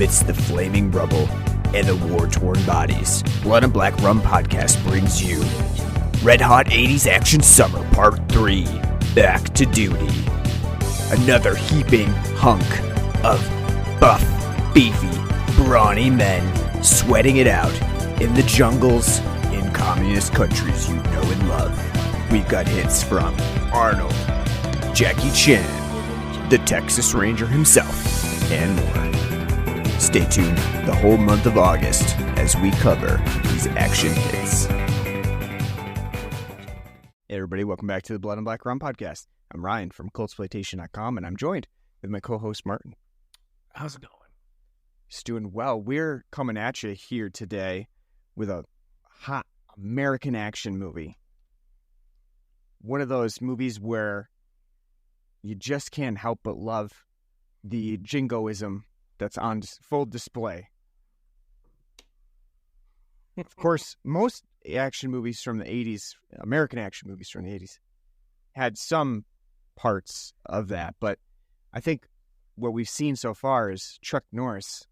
Amidst the flaming rubble and the war-torn bodies, Blood and Black Rum Podcast brings you Red Hot 80s Action Summer Part 3, Back to Duty. Another heaping hunk of buff, beefy, brawny men sweating it out in the jungles in communist countries you know and love. We've got hits from Arnold, Jackie Chan, the Texas Ranger himself, and more. Stay tuned the whole month of August as we cover these action hits. Hey everybody, welcome back to the Blood and Black Rum Podcast. I'm Ryan from Cultsploitation.com, and I'm joined with my co-host Martin. How's it going? It's doing well. We're coming at you here today with a hot American action movie. One of those movies where you just can't help but love the jingoism that's on full display. Of course, most action movies from the 80s, American action movies from the 80s, had some parts of that, but I think what we've seen so far is Chuck Norris.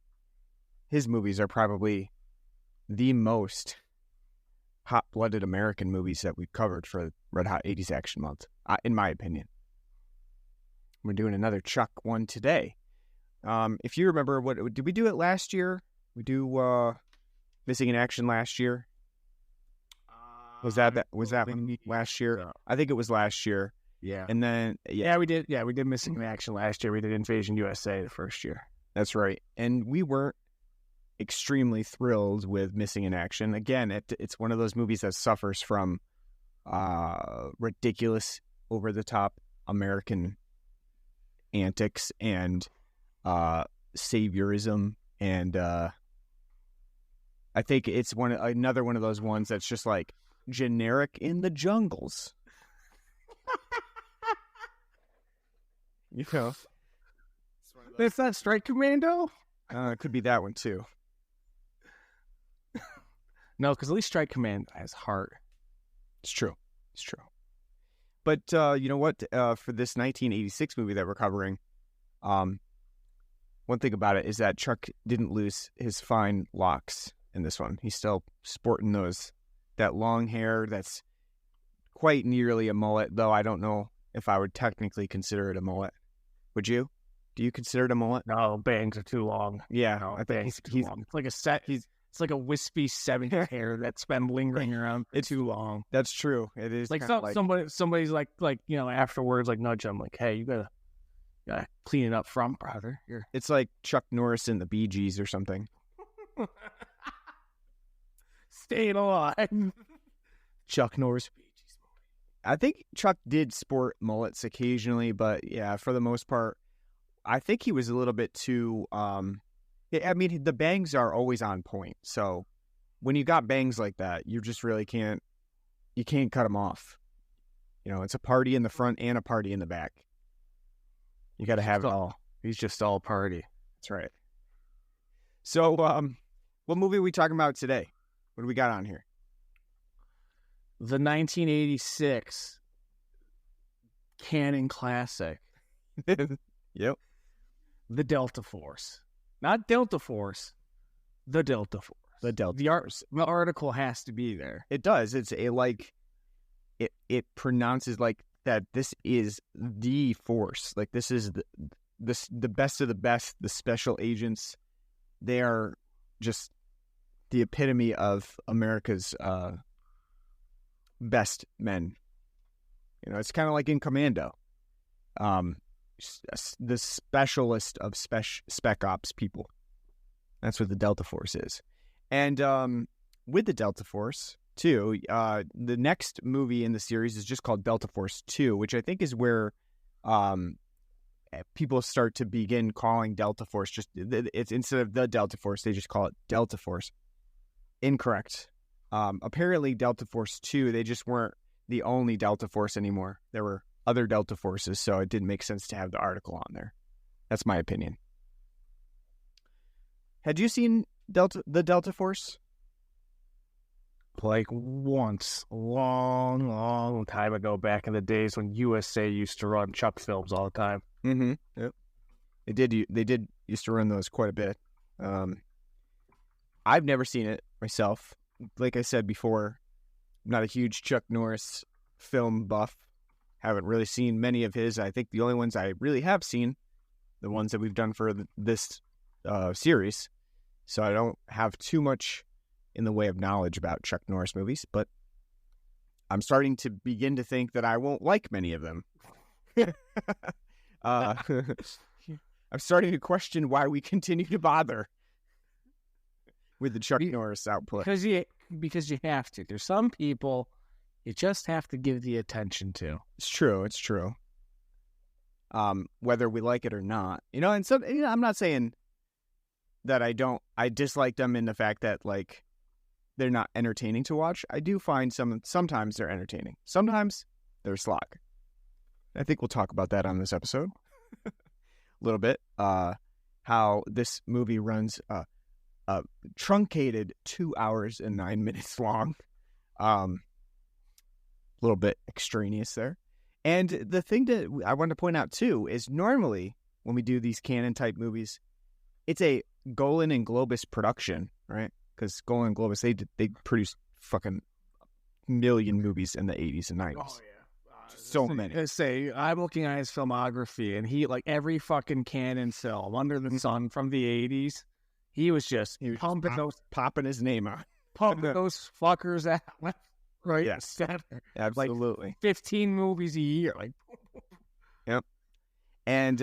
His movies are probably the most hot-blooded American movies that we've covered for Red Hot 80s Action Month, in my opinion. We're doing another Chuck one today. If you remember, what did we do it last year? We do Missing in Action last year. Was that one last year? So. I think it was last year. Yeah. And then we did Missing in Action last year. We did Invasion USA the first year. That's right. And we weren't extremely thrilled with Missing in Action. Again, it's one of those movies that suffers from ridiculous, over the top American antics and saviorism, and I think it's another one of those ones that's just like generic in the jungles. You know, it's not Strike Commando. It could be that one too. No, because at least Strike Commando has heart. It's true. But you know what? For this 1986 movie that we're covering, one thing about it is that Chuck didn't lose his fine locks in this one. He's still sporting that long hair that's quite nearly a mullet, though I don't know if I would technically consider it a mullet. Would you? Do you consider it a mullet? No, bangs are too long. Yeah, no, I think he's too long. It's like it's like a wispy 70s hair that's been lingering around too long. That's true. It is like somebody's like afterwards like nudge him like, hey, you gotta clean it up front, brother. It's like Chuck Norris in the Bee Gees or something. Staying alive. Chuck Norris Bee Gees movie. I think Chuck did sport mullets occasionally, but yeah, for the most part, I think he was a little bit too. I mean, the bangs are always on point. So when you got bangs like that, you just really can't cut them off. You know, it's a party in the front and a party in the back. You got to have it all. He's just all party. That's right. So, what movie are we talking about today? What do we got on here? The 1986 canon classic. Yep. The Delta Force. Not Delta Force. The Delta Force. The Delta Force. The article has to be there. It does. It's it pronounces like that this is the force. Like this is the best of the best, the special agents. They are just the epitome of America's best men. You know, it's kind of like in Commando. The specialist of spec ops people. That's what the Delta Force is. And with the Delta Force, too, the next movie in the series is just called Delta Force 2, which I think is where people start to begin calling Delta Force it's instead of the Delta Force, they just call it Delta Force. Incorrect. Apparently Delta Force 2, they just weren't the only Delta Force anymore. There were other Delta Forces, so it didn't make sense to have the article on there. That's my opinion. Had you seen the Delta Force? Like once, a long time ago, back in the days when USA used to run Chuck films all the time. Mm-hmm. Yep. They did used to run those quite a bit. I've never seen it myself. Like I said before, I'm not a huge Chuck Norris film buff. Haven't really seen many of his. I think the only ones I really have seen, the ones that we've done for this series. So I don't have too much in the way of knowledge about Chuck Norris movies, but I'm starting to begin to think that I won't like many of them. I'm starting to question why we continue to bother with the Chuck Norris output. Because you have to. There's some people you just have to give the attention to. It's true. Whether we like it or not, and some, I'm not saying that I dislike them in the fact that like they're not entertaining to watch. I do find sometimes they're entertaining. Sometimes they're slog. I think we'll talk about that on this episode a little bit. How this movie runs a truncated 2 hours and 9 minutes long. A little bit extraneous there. And the thing that I want to point out too is normally when we do these canon type movies, it's a Golan and Globus production, right? Because Golan and Globus, they produced fucking million movies in the 80s and 90s. Oh, yeah. So many. I'm looking at his filmography, and he, like, every fucking canon film under the sun from the 80s, he was popping his name out. Pumping those fuckers out. Right? Yes. Absolutely. Like 15 movies a year. Like, yep. And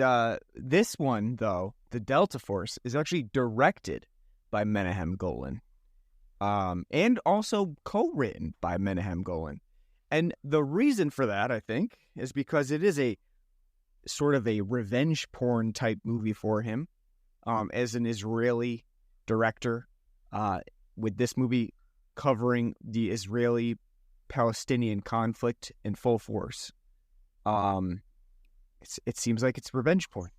this one, though, the Delta Force, is actually directed by Menahem Golan. And also co-written by Menahem Golan. And the reason for that, I think, is because it is a sort of a revenge porn type movie for him, as an Israeli director, with this movie covering the Israeli-Palestinian conflict in full force. It seems like it's revenge porn.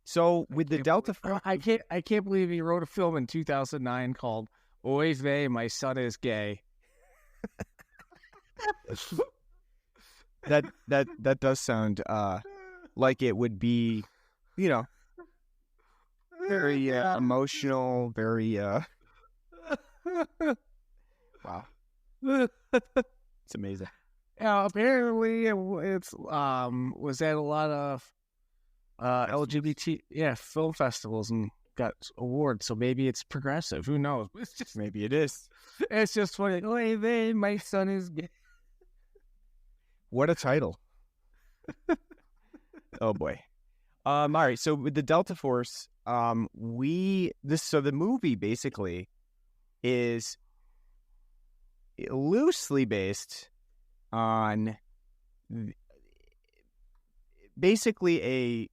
So with the Delta Force, I can't believe he wrote a film in 2009 called Oy Vey, My Son is Gay. that does sound like it would be, very emotional, very wow. It's amazing. Yeah, apparently it's was at a lot of LGBT film festivals and got awards, so maybe it's progressive. Who knows? It's just, maybe it is. It's just funny. Like, oh, hey, man, my son is gay. What a title. Oh boy. All right. So with the Delta Force, so the movie basically is loosely based on basically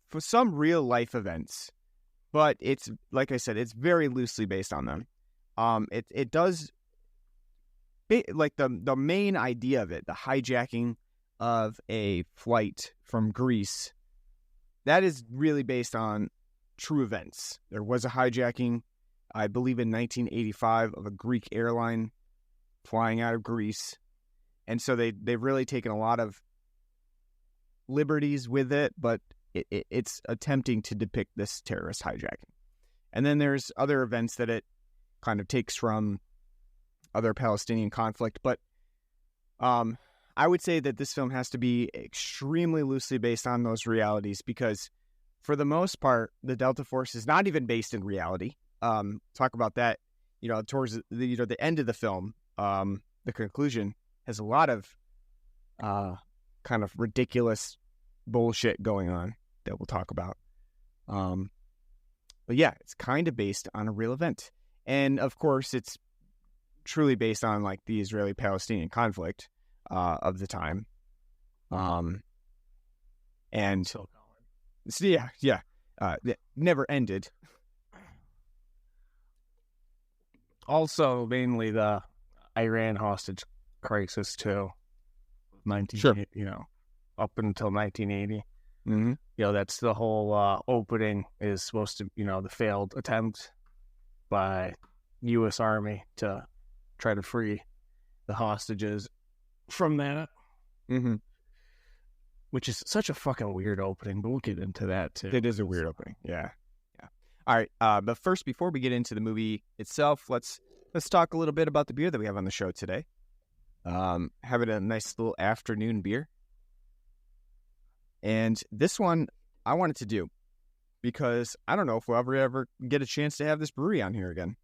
for some real life events, but it's, like I said, it's very loosely based on them. It does, like the main idea of it, the hijacking of a flight from Greece, that is really based on true events. There was a hijacking, I believe in 1985, of a Greek airline flying out of Greece. And so they've really taken a lot of liberties with it, but it's attempting to depict this terrorist hijacking. And then there's other events that it kind of takes from other Palestinian conflict. But I would say that this film has to be extremely loosely based on those realities, because for the most part, the Delta Force is not even based in reality. Talk about that, towards the end of the film. The conclusion has a lot of kind of ridiculous bullshit going on that we'll talk about. But yeah, it's kind of based on a real event. And of course, it's truly based on like the Israeli-Palestinian conflict of the time. And so, it never ended. Also, mainly the Iran hostage crisis too. Up until 1980. Mm-hmm. That's the whole opening is supposed to, the failed attempt by U.S. Army to try to free the hostages from that. Mm-hmm. which is such a fucking weird opening, but we'll get into that too. It is a weird opening. Yeah. All right. But first, before we get into the movie itself, let's talk a little bit about the beer that we have on the show today. Having a nice little afternoon beer. And this one I wanted to do because I don't know if we'll ever get a chance to have this brewery on here again.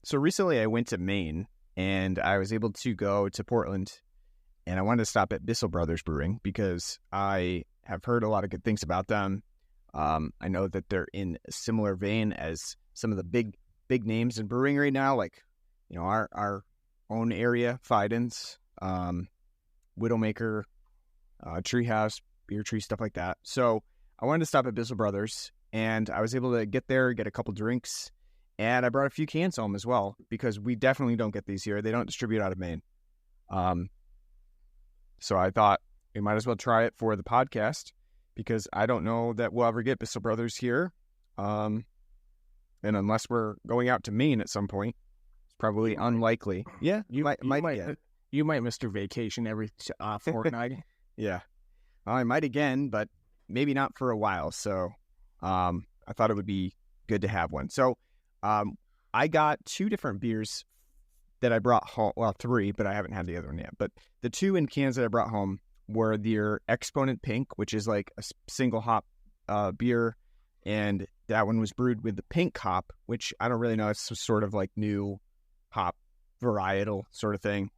So recently I went to Maine and I was able to go to Portland and I wanted to stop at Bissell Brothers Brewing because I have heard a lot of good things about them. I know that they're in a similar vein as some of the big names in brewing right now, like, you know, our own area, Fiden's, Widowmaker, Treehouse, Beer Tree, stuff like that. So I wanted to stop at Bissell Brothers, and I was able to get there, get a couple drinks, and I brought a few cans home as well, because we definitely don't get these here. They don't distribute out of Maine. So I thought we might as well try it for the podcast, because I don't know that we'll ever get Bissell Brothers here. And unless we're going out to Maine at some point, it's probably unlikely. Yeah, You might miss your vacation every fortnight. Yeah. I might again, but maybe not for a while. So I thought it would be good to have one. So I got 2 different beers that I brought home. Well, 3, but I haven't had the other one yet. But the 2 in cans that I brought home were their Exponent Pink, which is like a single hop beer. And that one was brewed with the pink hop, which I don't really know. It's some sort of like new hop varietal sort of thing.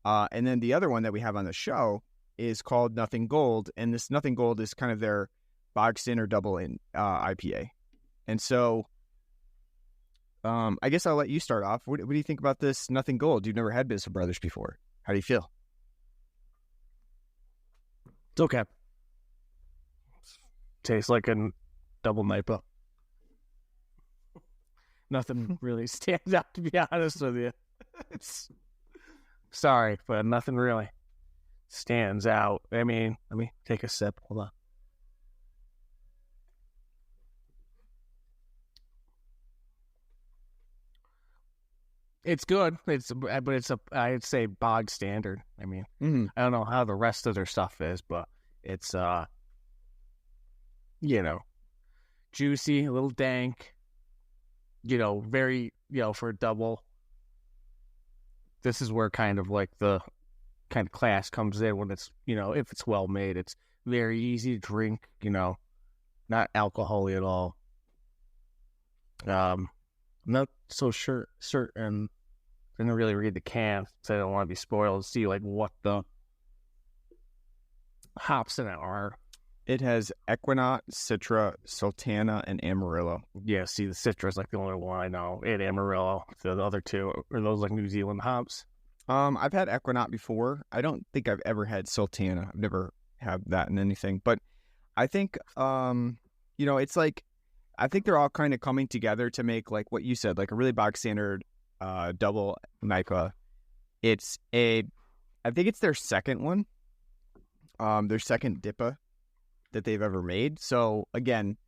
And then the other one that we have on the show is called Nothing Gold. And this Nothing Gold is kind of their bog standard double in IPA. And so I guess I'll let you start off. What do you think about this Nothing Gold? You've never had Bissell Brothers before. How do you feel? It's okay. Tastes like a double NIPA. Nothing really stands out, to be honest with you. Sorry, but nothing really stands out. I mean, let me take a sip. Hold on. It's good. I'd say bog standard. I mean, I don't know how the rest of their stuff is, but it's juicy, a little dank, very, for a double. This is where kind of like the kind of class comes in when it's, if it's well made. It's very easy to drink, not alcohol-y at all. I'm not so certain. I didn't really read the can, so I don't want to be spoiled to see like what the hops in it are. It has Equinox, Citra, Sultana, and Amarillo. Yeah, see, the Citra is like the only one I know. And Amarillo. The other 2 are those like New Zealand hops. I've had Equinox before. I don't think I've ever had Sultana. I've never had that in anything. But I think, it's like, I think they're all kind of coming together to make like what you said, like a really bog standard double NIPA. I think it's their second one, their second DIPA that they've ever made. So again,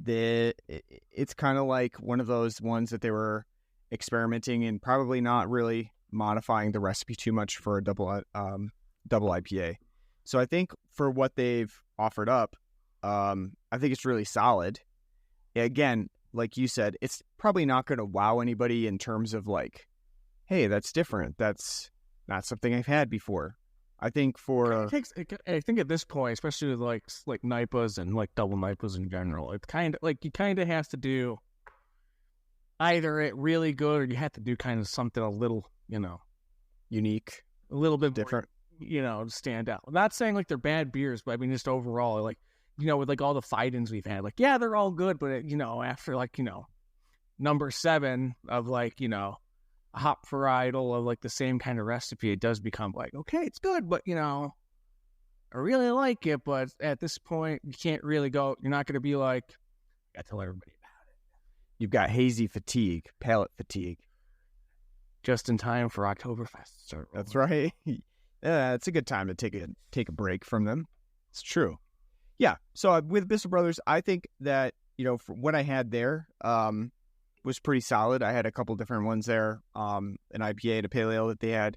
it's kind of like one of those ones that they were experimenting and probably not really modifying the recipe too much for a double IPA. So I think for what they've offered up, I think it's really solid. Again, like you said, it's probably not going to wow anybody in terms of like, hey, that's different. That's not something I've had before. I think I think at this point, especially with like NIPAs and like double NIPAs in general, it's kind of like you kind of have to do either it really good or you have to do kind of something a little, unique, a little bit different, more, to stand out. I'm not saying like they're bad beers, but I mean just overall, like, with like all the Fidens we've had, like, yeah, they're all good, but after like, number 7 of like, a hop varietal of like the same kind of recipe, it does become like, okay, it's good, but I really like it, but at this point you can't really go, you're not going to be like, I gotta tell everybody about it. You've got hazy fatigue, palate fatigue. Just in time for Oktoberfest. That's right. Yeah, it's a good time to take a break from them. It's true. Yeah. So with Bissell Brothers, I think that, for what I had there, was pretty solid. I had a couple different ones there, an IPA and a pale ale that they had,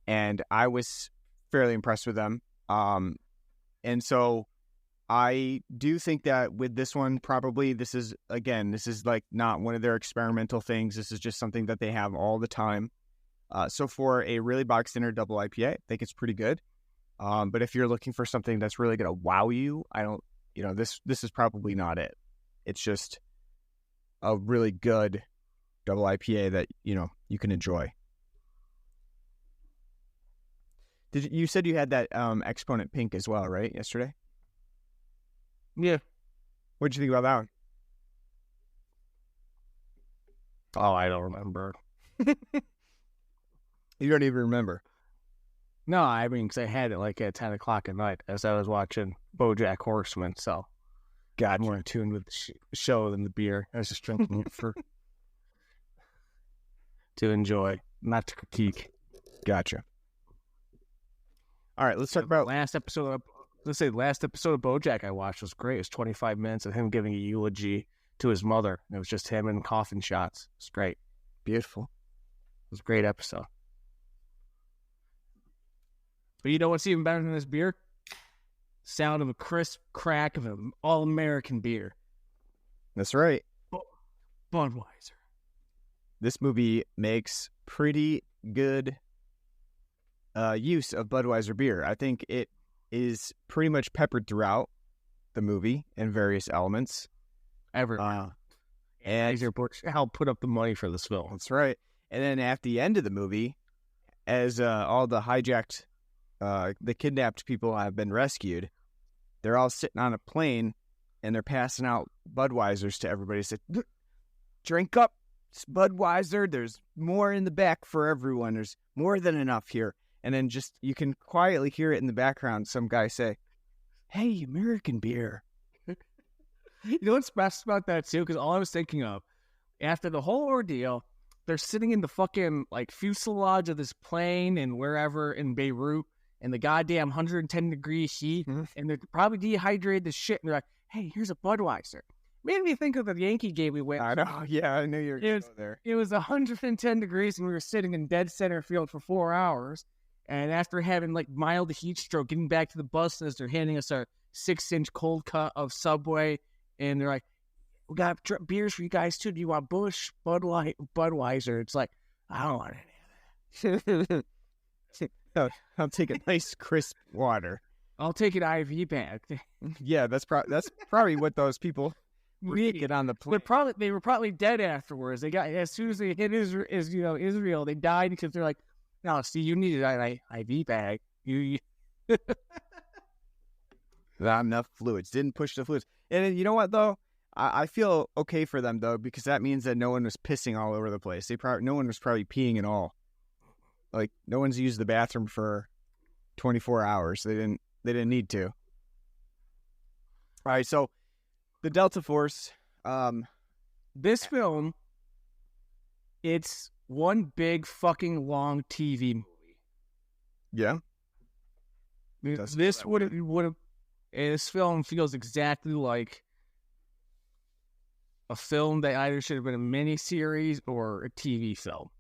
and I was fairly impressed with them. And so I do think that with this one, probably this is like not one of their experimental things. This is just something that they have all the time. So for a really boxed standard double IPA, I think it's pretty good. But if you're looking for something that's really going to wow you, this is probably not it. It's just a really good double IPA that, you can enjoy. You said you had that Exponent Pink as well, right? Yesterday? Yeah. What'd you think about that one? Oh, I don't remember. You don't even remember? No, I mean, because I had it like at 10 o'clock at night as I was watching BoJack Horseman, so got more in tune with the show than the beer. I was just drinking it to enjoy, not to critique. Gotcha. All right, let's talk about last episode of BoJack I watched was great. It was 25 minutes of him giving a eulogy to his mother. It was just him and coffin shots. It's great. Beautiful. It was a great episode. But you know what's even better than this beer? Sound of a crisp crack of an all-American beer. That's right. Budweiser. This movie makes pretty good use of Budweiser beer. I think it is pretty much peppered throughout the movie in various elements. Everywhere. And help put up the money for this film. That's right. And then at the end of the movie, as all the hijacked, the kidnapped people have been rescued, they're all sitting on a plane and they're passing out Budweisers to everybody. Say, drink up, it's Budweiser. There's more in the back for everyone. There's more than enough here. And then just, you can quietly hear it in the background. Some guy say, hey, American beer. You know what's best about that too? Because all I was thinking of, after the whole ordeal, they're sitting in the fucking fuselage of this plane and wherever in Beirut, and the goddamn 110 degree heat, and they're probably dehydrated as shit. And they're like, hey, here's a Budweiser. Made me think of the Yankee game we went. I know. Yeah, I knew you were going to go there. It was 110 degrees, and we were sitting in dead center field for 4 hours. And after having mild heat stroke, getting back to the bus as they're handing us our 6-inch cold cut of Subway, and they're like, we got beers for you guys too. Do you want Busch, Budweiser? It's like, I don't want any of that. I'll take a nice crisp water. I'll take an IV bag. Yeah, that's probably what those people get on the plane. They were probably dead afterwards. They got, as soon as they hit Israel, they died because they're like, no, see, you needed an IV bag. Not enough fluids. Didn't push the fluids. And you know what, though? I feel okay for them, though, because that means that no one was pissing all over the place. No one was probably peeing at all. No one's used the bathroom for 24 hours. They didn't need to. All right, so the Delta Force. This film, it's one big fucking long TV movie. Yeah. This film feels exactly like a film that either should have been a mini-series or a TV film.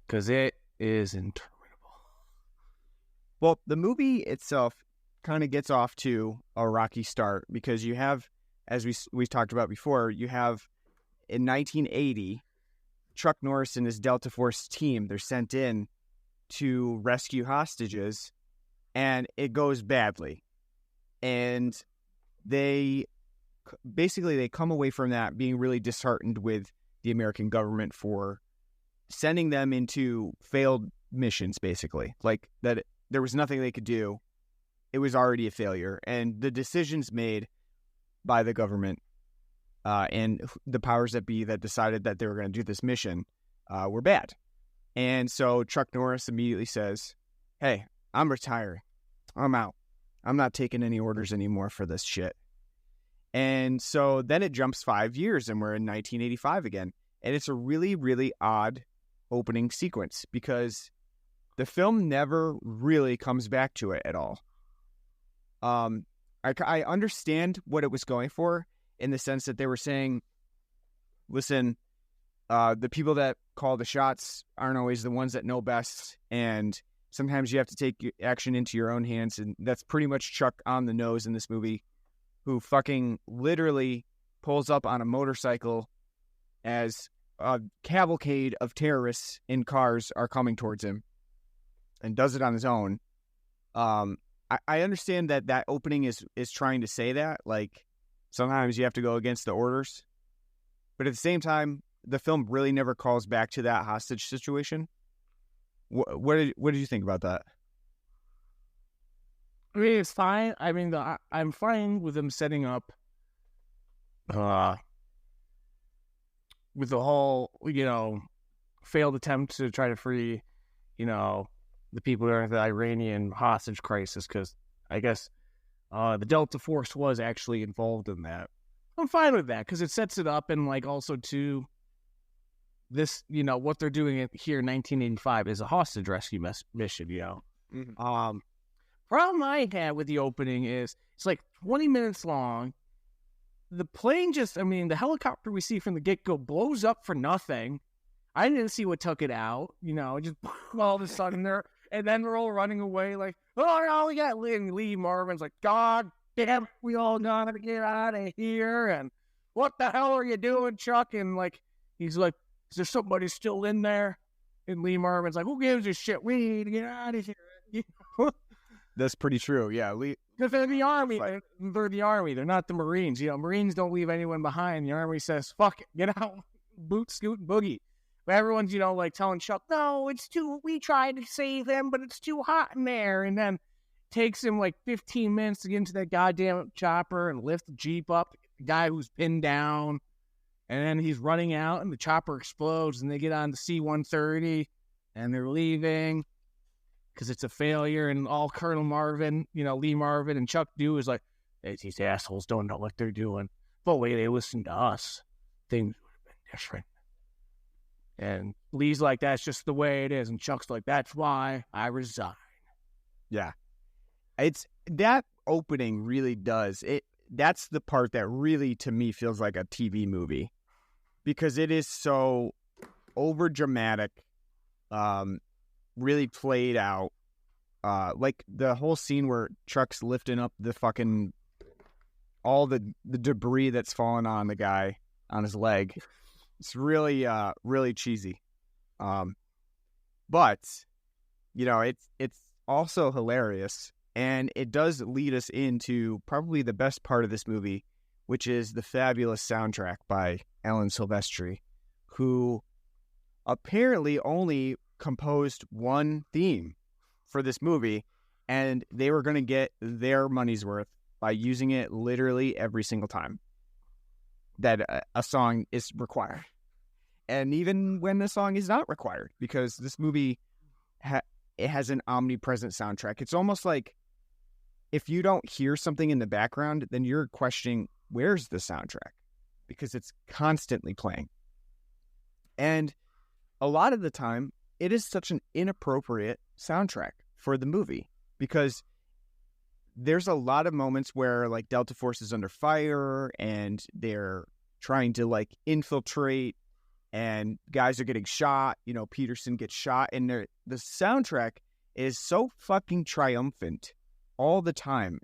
Because it is interminable. Well, the movie itself kind of gets off to a rocky start because you have, as we talked about before, you have in 1980, Chuck Norris and his Delta Force team, they're sent in to rescue hostages, and it goes badly. And they come away from that being really disheartened with the American government for sending them into failed missions, basically. There was nothing they could do. It was already a failure. And the decisions made by the government and the powers that be that decided that they were going to do this mission were bad. And so Chuck Norris immediately says, hey, I'm retiring. I'm out. I'm not taking any orders anymore for this shit. And so then it jumps 5 years and we're in 1985 again. And it's a really, really odd opening sequence because the film never really comes back to it at all. I understand what it was going for in the sense that they were saying, listen, the people that call the shots aren't always the ones that know best. And Sometimes you have to take action into your own hands, and that's pretty much Chuck on the nose in this movie, who fucking literally pulls up on a motorcycle as a cavalcade of terrorists in cars are coming towards him, and does it on his own. I understand that opening is trying to say that, like, sometimes you have to go against the orders, but at the same time, the film really never calls back to that hostage situation. What did you think about that? I mean, it's fine. I mean, I'm fine with them setting up, with the whole, failed attempt to try to free, the people during the Iranian hostage crisis, because I guess the Delta Force was actually involved in that. I'm fine with that because it sets it up, and like also to this, what they're doing here in 1985 is a hostage rescue mission. Mm-hmm. Problem I had with the opening is it's like 20 minutes long. The plane the helicopter we see from the get-go blows up for nothing. I didn't see what took it out. Just all of a sudden and then they're all running away like, oh no, we got Lee Marvin's like, God damn, we all gotta get out of here. And what the hell are you doing, Chuck? And like, he's like, is there somebody still in there? And Lee Marvin's like, who gives a shit? We need to get out of here. That's pretty true. Yeah, because they're the Army. They're the Army. They're not the Marines. Marines don't leave anyone behind. The Army says, fuck it, get out, boot, scoot, boogie. But everyone's, like telling Chuck, no, we tried to save him, but it's too hot in there. And then takes him like 15 minutes to get into that goddamn chopper and lift the Jeep up, the guy who's pinned down. And then he's running out and the chopper explodes and they get on the C-130 and they're leaving because it's a failure. And all Colonel Marvin, Lee Marvin and Chuck do is like, hey, these assholes don't know what they're doing. But wait, they listen to us. Things would have been different. And Lee's like, that's just the way it is. And Chuck's like, that's why I resign. Yeah. It's that opening really does. That's the part that really, to me, feels like a TV movie. Because it is so over dramatic, really played out. Like the whole scene where Chuck's lifting up the fucking all the debris that's fallen on the guy on his leg. It's really really cheesy. But it's also hilarious, and it does lead us into probably the best part of this movie, which is the fabulous soundtrack by Alan Silvestri, who apparently only composed one theme for this movie, and they were going to get their money's worth by using it literally every single time that a song is required. And even when the song is not required, because this movie it has an omnipresent soundtrack. It's almost like if you don't hear something in the background, then you're questioning, where's the soundtrack? Because it's constantly playing. And a lot of the time, it is such an inappropriate soundtrack for the movie, because there's a lot of moments where like Delta Force is under fire and they're trying to like infiltrate and guys are getting shot. Peterson gets shot, and the soundtrack is so fucking triumphant all the time.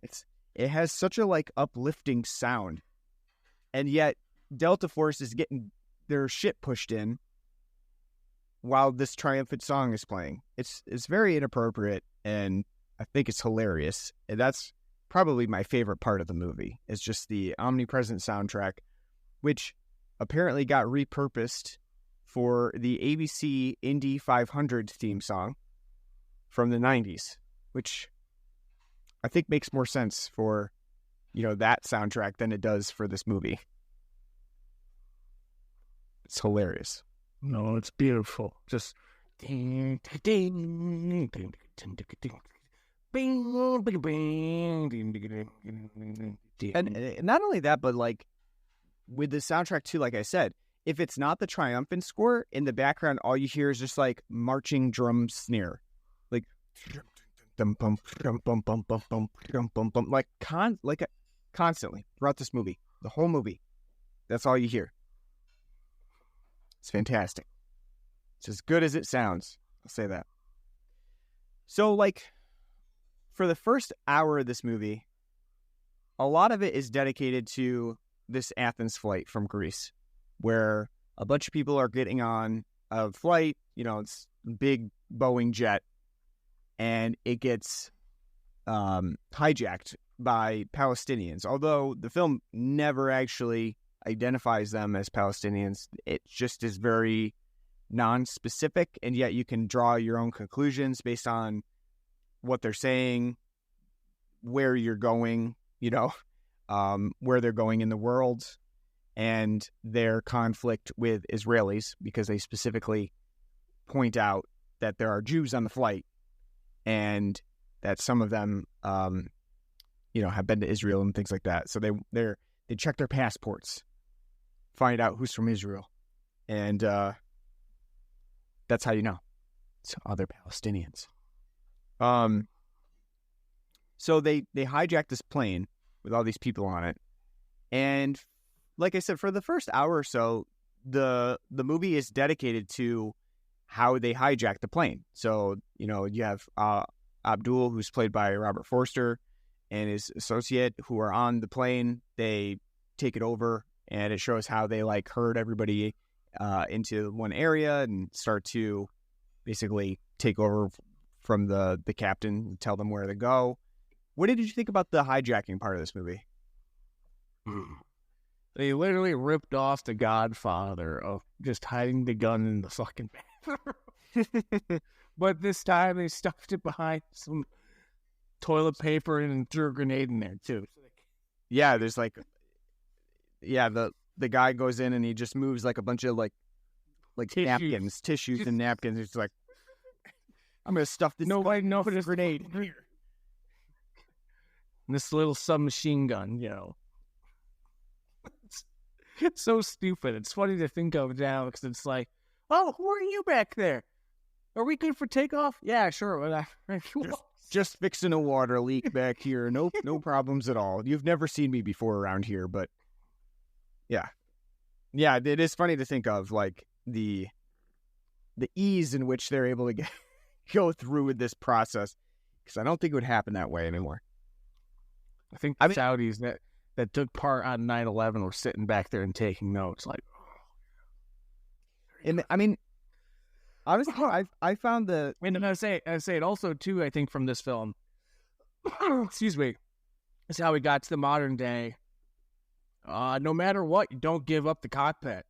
It has such a like uplifting sound, and yet Delta Force is getting their shit pushed in while this triumphant song is playing. It's very inappropriate, and I think it's hilarious. And that's probably my favorite part of the movie, is just the omnipresent soundtrack, which apparently got repurposed for the ABC Indy 500 theme song from the 90s, which I think makes more sense for, that soundtrack than it does for this movie. It's hilarious. No, it's beautiful. Just ding, ding, ding, and not only that, but like with the soundtrack too, like I said, if it's not the triumphant score, in the background all you hear is just like marching drum snare, like constantly throughout this movie, the whole movie. That's all you hear. It's fantastic. It's as good as it sounds. I'll say that. So, like, for the first hour of this movie, a lot of it is dedicated to this Athens flight from Greece, where a bunch of people are getting on a flight. It's a big Boeing jet, and it gets hijacked by Palestinians. Although the film never actually identifies them as Palestinians, it just is very non-specific, and yet you can draw your own conclusions based on what they're saying, where you're going, where they're going in the world, and their conflict with Israelis, because they specifically point out that there are Jews on the flight and that some of them, have been to Israel and things like that. So they check their passports, find out who's from Israel, and that's how you know it's other Palestinians. So they hijack this plane with all these people on it, and like I said, for the first hour or so, the movie is dedicated to how they hijack the plane. So you have Abdul, who's played by Robert Forster, and his associate, who are on the plane. They take it over, and it shows how they herd everybody into one area and start to basically take over from the captain and tell them where to go. What did you think about the hijacking part of this movie? They literally ripped off The Godfather of just hiding the gun in the fucking bathroom. But this time they stuffed it behind some toilet paper and threw a grenade in there too. Yeah, there's the guy goes in and he just moves a bunch of tissues and napkins. It's like, I'm gonna stuff this. Nobody noticed grenade here. This little submachine gun, It's so stupid. It's funny to think of now because it's like, oh, who are you back there? Are we good for takeoff? Yeah, sure. Just fixing a water leak back here. No problems at all. You've never seen me before around here, but yeah. Yeah, it is funny to think of the ease in which they're able to go through with this process, because I don't think it would happen that way anymore. I think the Saudis that took part on 9/11 were sitting back there and taking notes. And I mean, honestly, I found and I say it also too. I think from this film, excuse me, is how we got to the modern day. No matter what, you don't give up the cockpit.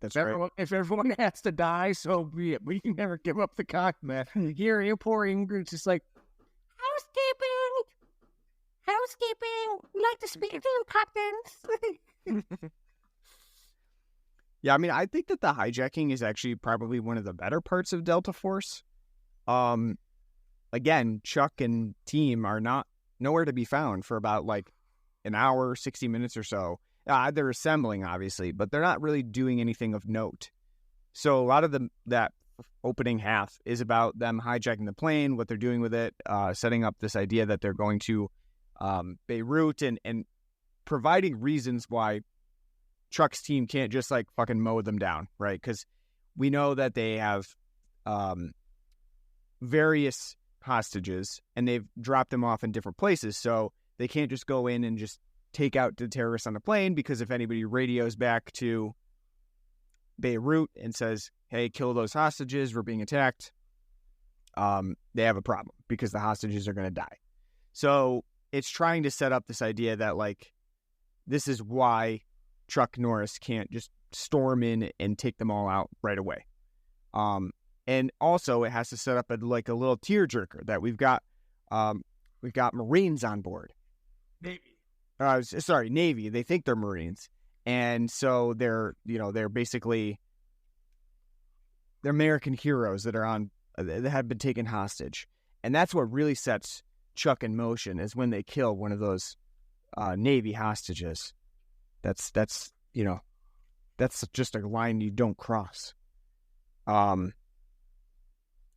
That's right. If everyone has to die, so be it. We can never give up the cockpit. Here, poor Ingrid's just like, housekeeping. We'd like to speak to you, captains. Yeah, I mean, I think that the hijacking is actually probably one of the better parts of Delta Force. Again, Chuck and team are nowhere to be found for about an hour, 60 minutes or so. They're assembling, obviously, but they're not really doing anything of note. So a lot of that opening half is about them hijacking the plane, what they're doing with it, setting up this idea that they're going to Beirut, and providing reasons why Chuck's team can't just fucking mow them down, right? Because we know that they have various hostages, and they've dropped them off in different places, so they can't just go in and just take out the terrorists on the plane, because if anybody radios back to Beirut and says, hey, kill those hostages, we're being attacked, they have a problem because the hostages are going to die. So it's trying to set up this idea that this is why Chuck Norris can't just storm in and take them all out right away. And also it has to set up a little tearjerker that we've got Marines on board. Navy. They think they're Marines. And so they're basically, they're American heroes that have been taken hostage. And that's what really sets Chuck in motion, is when they kill one of those Navy hostages. That's just a line you don't cross.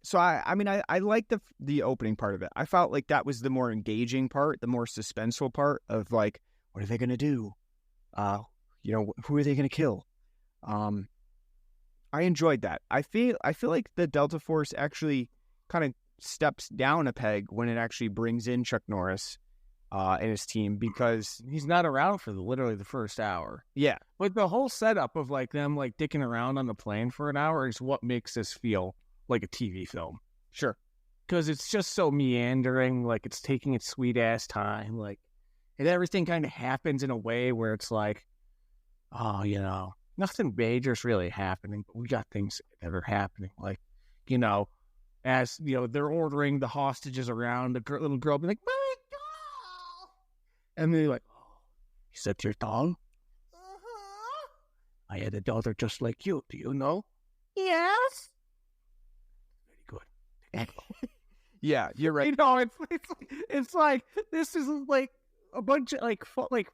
So I like the opening part of it. I felt like that was the more engaging part, the more suspenseful part of what are they going to do? Who are they going to kill? I enjoyed that. I feel like the Delta Force actually kind of steps down a peg when it actually brings in Chuck Norris and his team, because he's not around for literally the first hour. Yeah. Like the whole setup of like them like dicking around on the plane for an hour is what makes this feel like a TV film. Sure. Because it's just so meandering, like it's taking its sweet ass time, like, and everything kind of happens in a way where it's like, oh, you know, nothing major's really happening, but we got things that are happening. Like, you know, as, you know, they're ordering the hostages around, the little girl be like, my doll! And they're like, oh, is that your doll? Uh-huh. I had a daughter just like you. Do you know? Yes. Very good. Yeah, you're right. You know, it's like this is like a bunch of like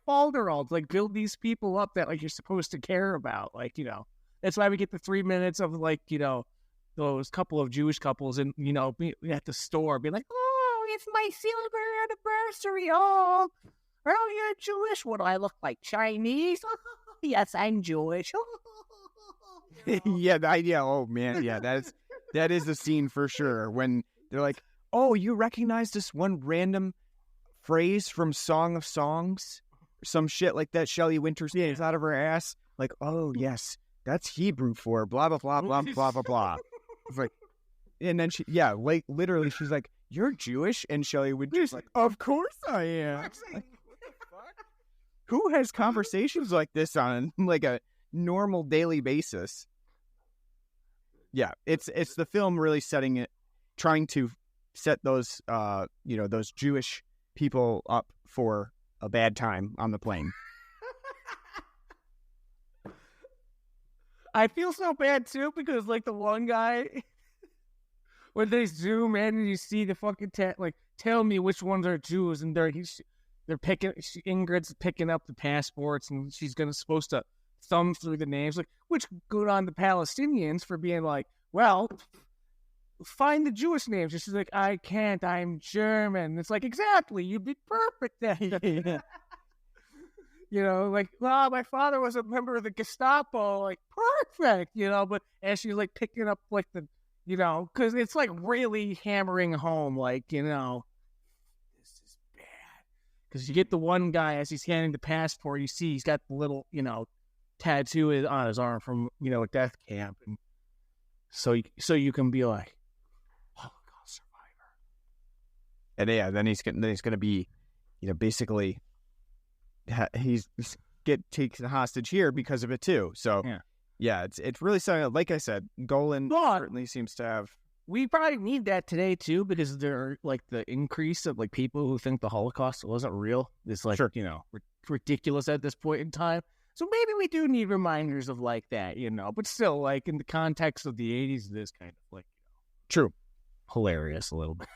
falderalls, like build these people up that like you're supposed to care about. Like, you know, that's why we get the 3 minutes of like, you know, those couple of Jewish couples and, you know, be at the store being like, oh, it's my silver anniversary. Oh, you're Jewish. What do I look like? Chinese? Yes, I'm Jewish. Yeah, oh man, yeah, that is the scene for sure when they're like, oh, you recognize this one random phrase from Song of Songs, some shit like that. Shelley Winters is out of her ass. Like, oh yes, that's Hebrew for blah blah blah blah blah blah blah. It's like, and then like literally, she's like, you're Jewish, and Shelley Winters like, of course I am. Like, who has conversations like this on like a normal daily basis? Yeah, it's the film really setting it, trying to set those you know, those Jewish people up for a bad time on the plane. I feel so bad too because like the one guy when they zoom in and you see the fucking like tell me which ones are Jews, and they're picking, Ingrid's picking up the passports and she's supposed to thumb through the names, like, which good on the Palestinians for being like, well, find the Jewish names. And she's like, I can't, I'm German. It's like, exactly, you'd be perfect then. Yeah. You know, like, well, my father was a member of the Gestapo, like, perfect, you know, but as she's like picking up like the, you know, because it's like really hammering home, like, you know, this is bad. Because you get the one guy as he's handing the passport, you see he's got the little, you know, tattoo on his arm from, you know, a death camp. And so you can be like, Holocaust survivor. And yeah, then he's going to be, you know, basically he's taken hostage here because of it too. So yeah, it's really something. Like I said, Golan certainly seems to have. We probably need that today too, because there like the increase of like people who think the Holocaust wasn't real is like, you know, ridiculous at this point in time. So maybe we do need reminders of like that, you know, but still, like in the context of the 80s, it is kind of like, you know, hilarious a little bit.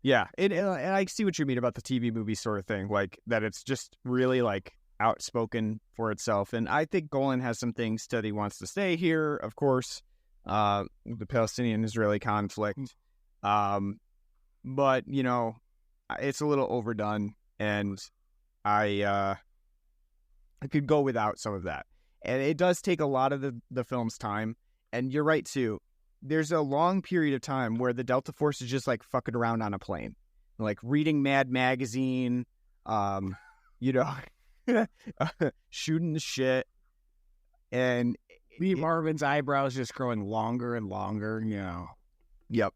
Yeah, and I see what you mean about the TV movie sort of thing, like that it's just really like outspoken for itself. And I think Golan has some things that he wants to say here, of course, the Palestinian-Israeli conflict. But, you know, it's a little overdone, and I could go without some of that. And it does take a lot of the film's time. And you're right, too. There's a long period of time where the Delta Force is just like fucking around on a plane, like reading Mad Magazine, you know, shooting the shit. And Lee Marvin's eyebrows just growing longer and longer, you know. Yep.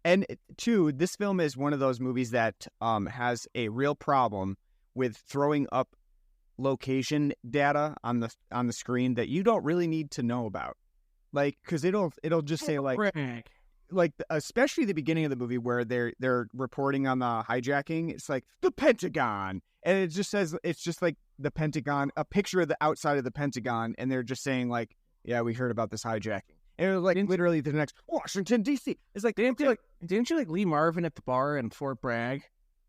And two, this film is one of those movies that has a real problem with throwing up location data on the screen that you don't really need to know about. Like, because it'll just say like especially the beginning of the movie where they're reporting on the hijacking. It's like the Pentagon, and it just says, it's just like the Pentagon, a picture of the outside of the Pentagon, and they're just saying like, yeah, we heard about this hijacking, and it was like literally the next Washington D.C. It's like, didn't you like Lee Marvin at the bar in Fort Bragg,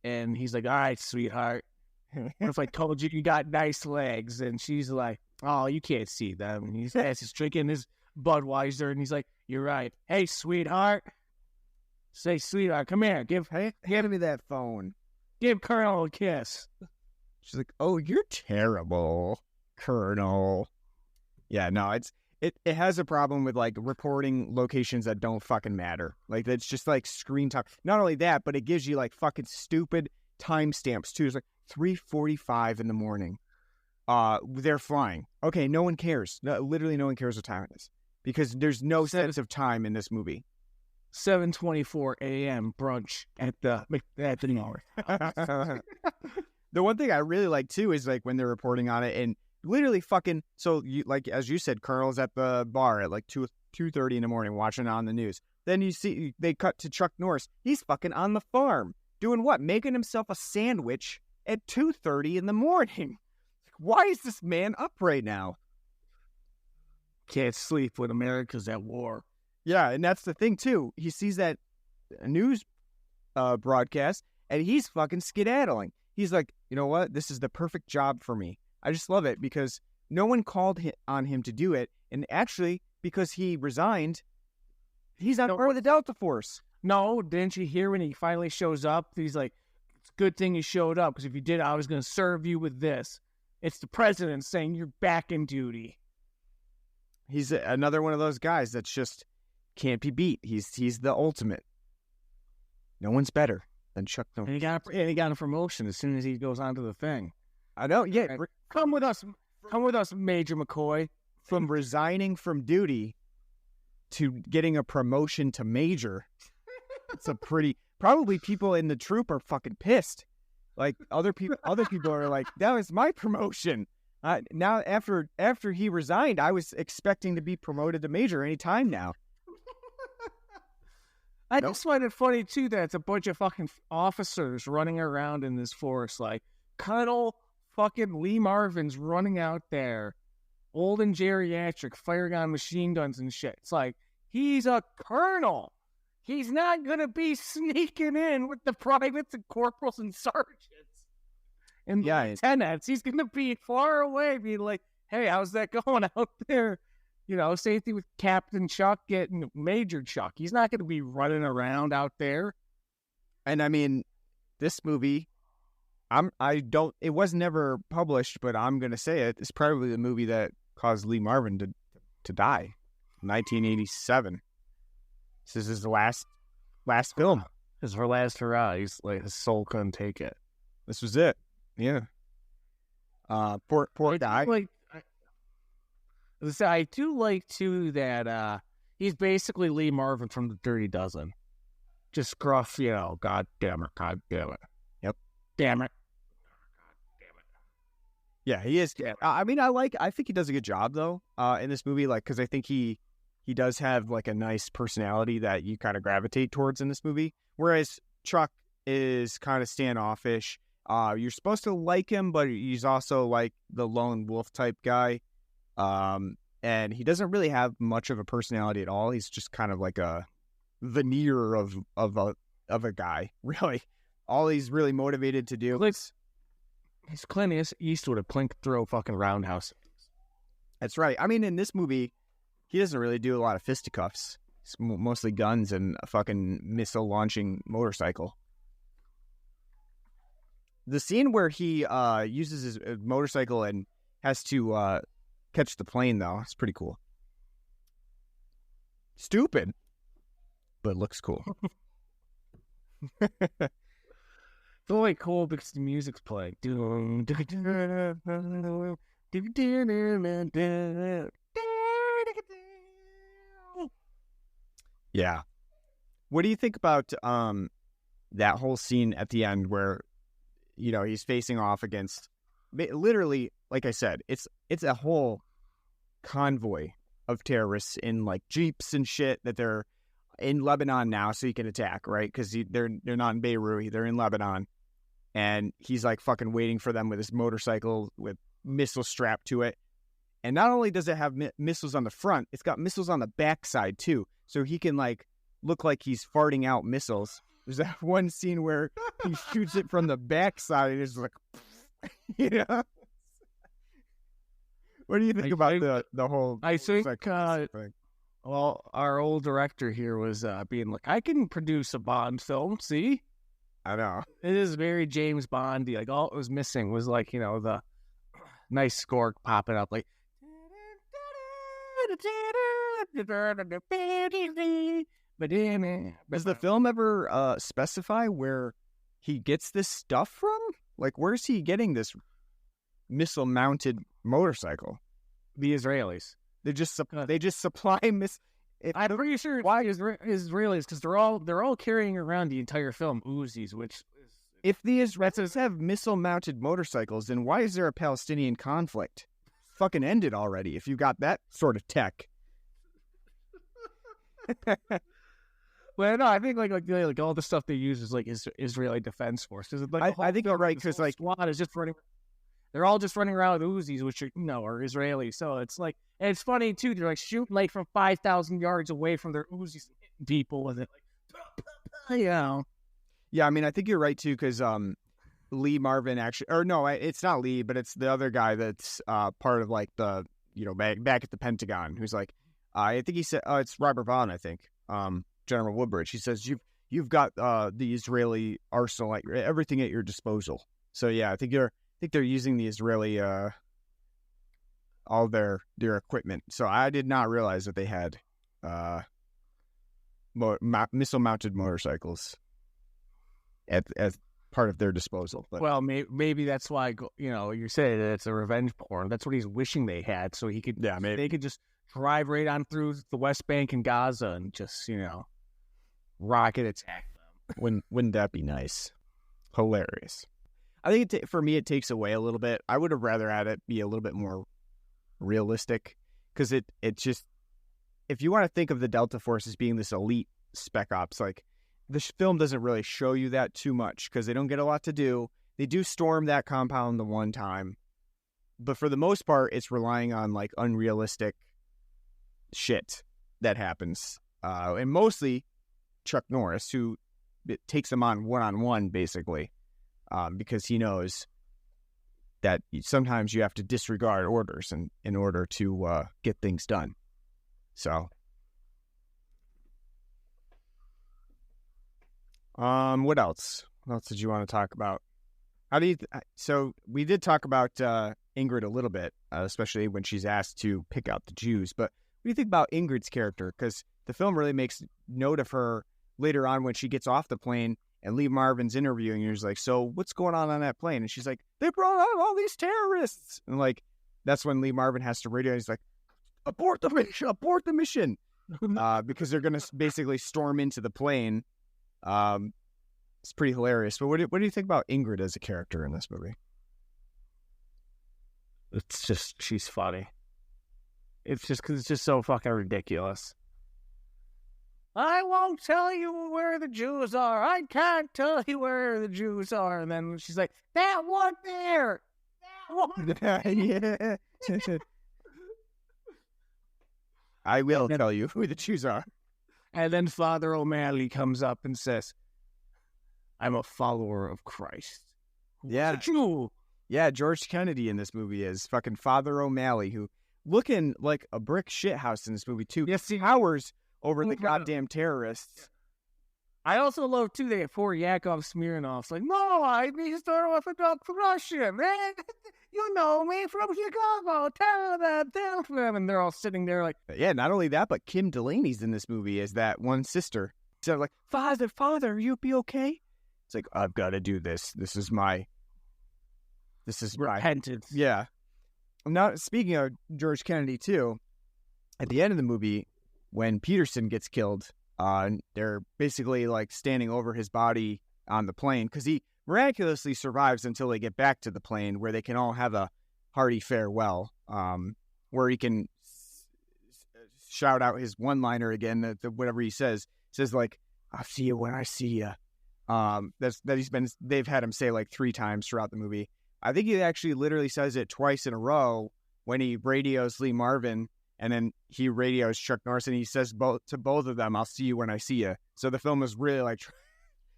and he's like, all right, sweetheart, what if I told you you got nice legs? And she's like, oh, you can't see them. And he's drinking his Budweiser, and he's like, you're right. Hey, sweetheart. Say, sweetheart, come here. Hand me that phone. Give Colonel a kiss. She's like, oh, you're terrible, Colonel. Yeah, no, It has a problem with like reporting locations that don't fucking matter. Like that's just like screen time. Not only that, but it gives you like fucking stupid timestamps too. It's like 3:45 in the morning. They're flying. Okay, no one cares. No, literally, no one cares what time it is because there's no sense of time in this movie. 7:24 a.m. brunch at the North. The one thing I really like too is like when they're reporting on it and literally fucking. So you like as you said, Colonel's at the bar at like 2:30 in the morning watching on the news. Then you see they cut to Chuck Norris. He's fucking on the farm doing what? Making himself a sandwich at 2:30 in the morning. Why is this man up right now? Can't sleep when America's at war. Yeah, and that's the thing, too. He sees that news broadcast, and he's fucking skedaddling. He's like, you know what? This is the perfect job for me. I just love it because no one called on him to do it. And actually, because he resigned, he's not part of the Delta Force. No, didn't you hear when he finally shows up? He's like, it's a good thing you showed up because if you did, I was going to serve you with this. It's the president saying you're back in duty. He's another one of those guys that's just can't be beat. He's the ultimate. No one's better than Chuck Norris. And he got a promotion as soon as he goes onto the thing. I know. Yeah, come with us, Major McCoy. From resigning from duty to getting a promotion to major, it's a pretty. Probably people in the troop are fucking pissed. Like other people are like, that was my promotion. Now after he resigned, I was expecting to be promoted to major any time now. I just find it funny too that it's a bunch of fucking officers running around in this force, like Colonel fucking Lee Marvin's running out there, old and geriatric, firing on machine guns and shit. It's like he's a colonel. He's not going to be sneaking in with the privates and corporals and sergeants and lieutenants. He's going to be far away being like, hey, how's that going out there? You know, same thing with Captain Chuck getting Major Chuck. He's not going to be running around out there. And I mean, this movie, it was never published, but I'm going to say it. It's probably the movie that caused Lee Marvin to die. 1987. This is his last film. This is her last hurrah. He's like, his soul couldn't take it. This was it. Yeah. Poor guy. I do like too that he's basically Lee Marvin from the Dirty Dozen. Just gruff, you know, God damn it. Yep. Damn it. Yeah, he is. I mean, I think he does a good job though, in this movie, like, because I think he does have like a nice personality that you kind of gravitate towards in this movie. Whereas Chuck is kind of standoffish. You're supposed to like him, but he's also like the lone wolf type guy. And he doesn't really have much of a personality at all. He's just kind of like a veneer of a guy, really. All he's really motivated to do. He's Clint Eastwood of Plink throw fucking roundhouse. That's right. I mean, in this movie, he doesn't really do a lot of fisticuffs. It's mostly guns and a fucking missile launching motorcycle. The scene where he uses his motorcycle and has to catch the plane, though, it's pretty cool. Stupid, but looks cool. It's only cool because the music's playing. Yeah. What do you think about that whole scene at the end where, you know, he's facing off against, literally, like I said, it's a whole convoy of terrorists in like jeeps and shit that they're in Lebanon now, so he can attack, right? Because they're not in Beirut, they're in Lebanon, and he's like fucking waiting for them with his motorcycle with missiles strapped to it. And not only does it have missiles on the front, it's got missiles on the backside too, so he can like look like he's farting out missiles. There's that one scene where he shoots it from the backside and it's like, you know. What do you think about the whole? I think, well, our old director here was being like, I can produce a Bond film, see? I know. It is very James Bondy. Like, all it was missing was, like, you know, the nice score popping up. Like, Does the film ever specify where he gets this stuff from? Like, where's he getting this missile-mounted motorcycle? The Israelis. They just supply I'm pretty sure why Israelis, because they're all carrying around the entire film Uzis, which if the Israelis have missile-mounted motorcycles, then why is there a Palestinian conflict? Fucking end it already if you got that sort of tech. Well, no, I think like all the stuff they use is like Israeli Defense Force. Like, I think you're right because like squad is just running. They're all just running around with Uzis, which are Israeli. So it's like, and it's funny too. They're like shooting like from 5,000 yards away from their Uzis, hitting people with it. Like, Yeah, I mean, I think you're right too because Lee Marvin actually, or no, it's not Lee, but it's the other guy that's part of like the back at the Pentagon who's like, I think he said, it's Robert Vaughn, I think, General Woodbridge. He says you've got the Israeli arsenal everything at your disposal. So yeah, I think they're using the Israeli all their equipment. So I did not realize that they had missile-mounted motorcycles as part of their disposal. But. Well, maybe that's why you're saying that it's a revenge porn. That's what he's wishing they had, so he could. Yeah, maybe they could just drive right on through the West Bank and Gaza and just rocket attack them. Wouldn't that be nice? Hilarious. I think for me it takes away a little bit. I would have rather had it be a little bit more realistic because it just, if you want to think of the Delta Force as being this elite spec ops, like this film doesn't really show you that too much because they don't get a lot to do. They do storm that compound the one time, but for the most part, it's relying on like unrealistic shit that happens, and mostly Chuck Norris, who takes them on one-on-one basically. Because he knows that sometimes you have to disregard orders in order to get things done. So, what else? What else did you want to talk about? So we did talk about Ingrid a little bit, especially when she's asked to pick out the Jews. But what do you think about Ingrid's character? Because the film really makes note of her later on when she gets off the plane. And Lee Marvin's interviewing her. He's like, so what's going on that plane? And she's like, they brought out all these terrorists. And like, that's when Lee Marvin has to radio. He's like, abort the mission. Because they're going to basically storm into the plane. It's pretty hilarious. But what do you think about Ingrid as a character in this movie? It's just, she's funny. It's just because it's just so fucking ridiculous. I won't tell you where the Jews are. I can't tell you where the Jews are. And then she's like, that one there. That one. Yeah. I will tell you who the Jews are. And then Father O'Malley comes up and says, I'm a follower of Christ. Yeah. A Jew. Yeah, George Kennedy in this movie is fucking Father O'Malley, who looking like a brick shithouse in this movie, too. Yes, he towers over the goddamn terrorists. I also love, too, that poor Yakov Smirnoff's like, no, I'm Eastern Orthodox Russian, man. You know me from Chicago. Tell them. And they're all sitting there like... Yeah, not only that, but Kim Delaney's in this movie as that one sister. So like, Father, you be okay? It's like, I've got to do this. This is my... repentance. Yeah. Now, speaking of George Kennedy, too, at the end of the movie, when Peterson gets killed, they're basically like standing over his body on the plane because he miraculously survives until they get back to the plane where they can all have a hearty farewell, where he can shout out his one-liner again, that whatever he says like, I'll see you when I see you. They've had him say like 3 times throughout the movie. I think he actually literally says it twice in a row when he radios Lee Marvin. And then he radios Chuck Norris, and he says to both of them, I'll see you when I see you. So the film is really like,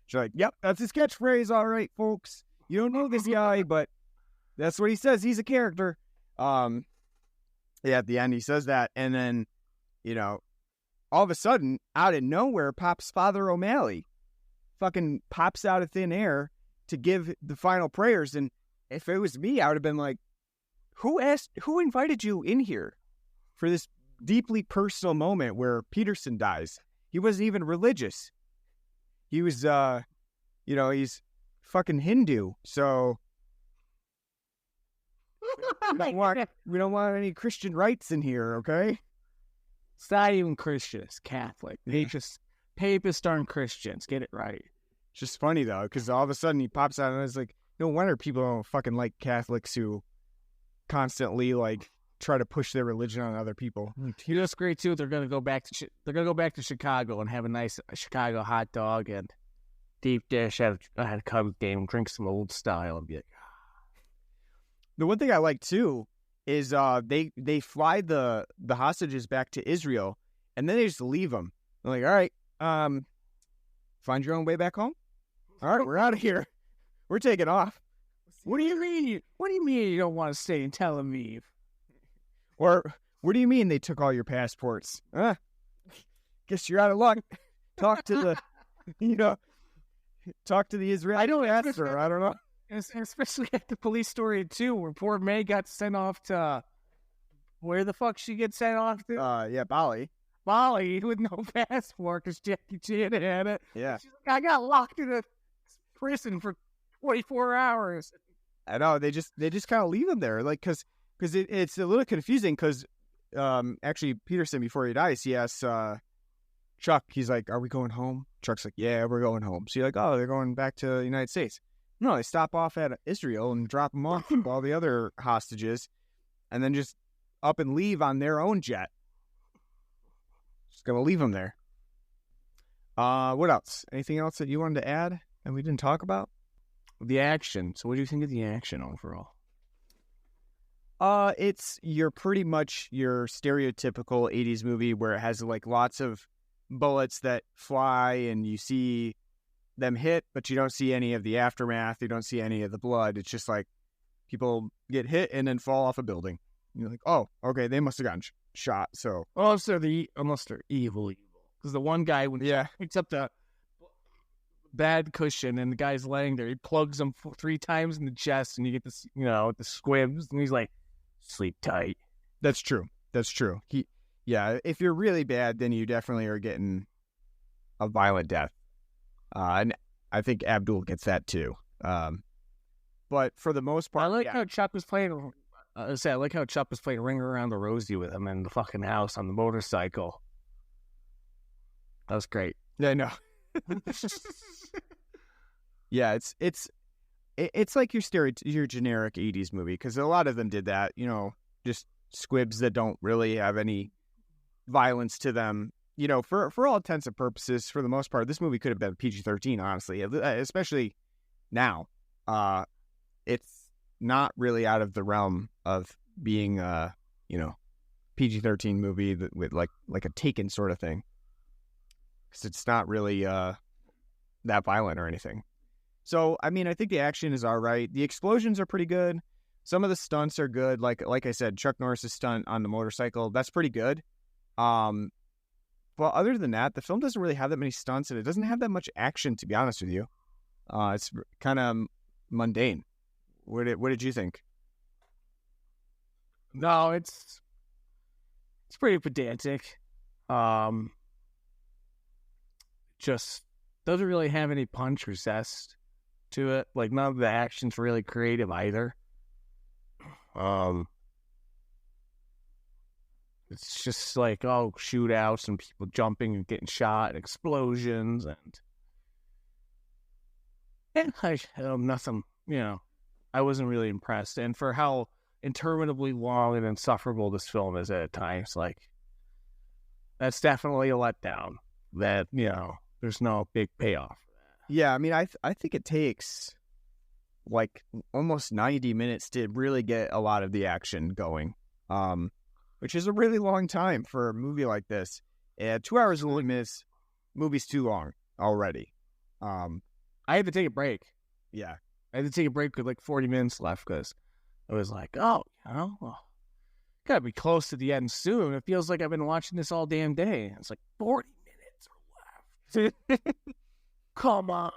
she's like, yep, that's his catchphrase. All right, folks. You don't know this guy, but that's what he says. He's a character. Yeah, at the end, he says that. And then, all of a sudden, out of nowhere, pops Father O'Malley. Fucking pops out of thin air to give the final prayers. And if it was me, I would have been like, who invited you in here? For this deeply personal moment where Peterson dies. He wasn't even religious. He was, he's fucking Hindu. So we don't want any Christian rights in here, okay? It's not even Christian. It's Catholic. They just papist aren't Christians. Get it right. It's just funny, though, because all of a sudden he pops out and it's like, no wonder people don't fucking like Catholics who constantly, like, try to push their religion on other people. You know what's great, too? They're going to go back to Chicago and have a nice Chicago hot dog and deep dish at a Cubs game, drink some old style, and be like, the one thing I like, too, is they fly the hostages back to Israel, and then they just leave them. They're like, all right, find your own way back home? All right, we're out of here. We're taking off. What do you mean? What do you mean you don't want to stay in Tel Aviv? Or what do you mean they took all your passports? Guess you're out of luck. Talk to the, talk to the Israeli ambassador. I don't know. Especially at the police story, too, where poor May got sent off to... Where the fuck she get sent off to? Bali. Bali, with no passport, because Jackie Chan had it. Yeah. She's like, I got locked in a prison for 24 hours. I know. They just kind of leave him there. Like, because it's a little confusing, because actually, Peterson, before he dies, he asks Chuck, he's like, are we going home? Chuck's like, yeah, we're going home. So you're like, oh, they're going back to the United States. No, they stop off at Israel and drop them off with all the other hostages, and then just up and leave on their own jet. Just gonna leave them there. What else? Anything else that you wanted to add that we didn't talk about? The action. So what do you think of the action overall? It's pretty much your stereotypical 80s movie where it has like lots of bullets that fly and you see them hit, but you don't see any of the aftermath. You don't see any of the blood. It's just like people get hit and then fall off a building. You're like, oh, okay, they must have gotten shot. So unless they're evil. Because the one guy, when he picks up the bad cushion and the guy's laying there, he plugs him 3 times in the chest, and you get this, the squibs, and he's like, sleep tight. That's true. If you're really bad, then you definitely are getting a violent death. And I think Abdul gets that too. But for the most part, I like how Chuck was playing. I like how Chuck was playing Ring Around the Rosie with him in the fucking house on the motorcycle. That was great. Yeah, I know. Yeah, it's like your generic 80s movie, because a lot of them did that. Just squibs that don't really have any violence to them. For all intents and purposes, for the most part, this movie could have been PG-13, honestly, especially now. It's not really out of the realm of being PG-13 movie with like a Taken sort of thing, because it's not really that violent or anything. So, I mean, I think the action is all right. The explosions are pretty good. Some of the stunts are good. Like I said, Chuck Norris' stunt on the motorcycle, that's pretty good. But other than that, the film doesn't really have that many stunts, and it doesn't have that much action, to be honest with you. It's kind of mundane. What did you think? No, it's pretty pedantic. Just doesn't really have any punch or zest to it. Like, none of the action's really creative either. It's just like, shootouts and people jumping and getting shot and explosions and nothing, I wasn't really impressed. And for how interminably long and insufferable this film is at times, like, that's definitely a letdown that, there's no big payoff for that. Yeah, I mean, I think it takes like almost 90 minutes to really get a lot of the action going. Which is a really long time for a movie like this. 2 hours and 1 minute, movie's too long already. I had to take a break. Yeah. I had to take a break with like 40 minutes left, because I was like, gotta be close to the end soon. It feels like I've been watching this all damn day. It's like 40 minutes are left. Come on.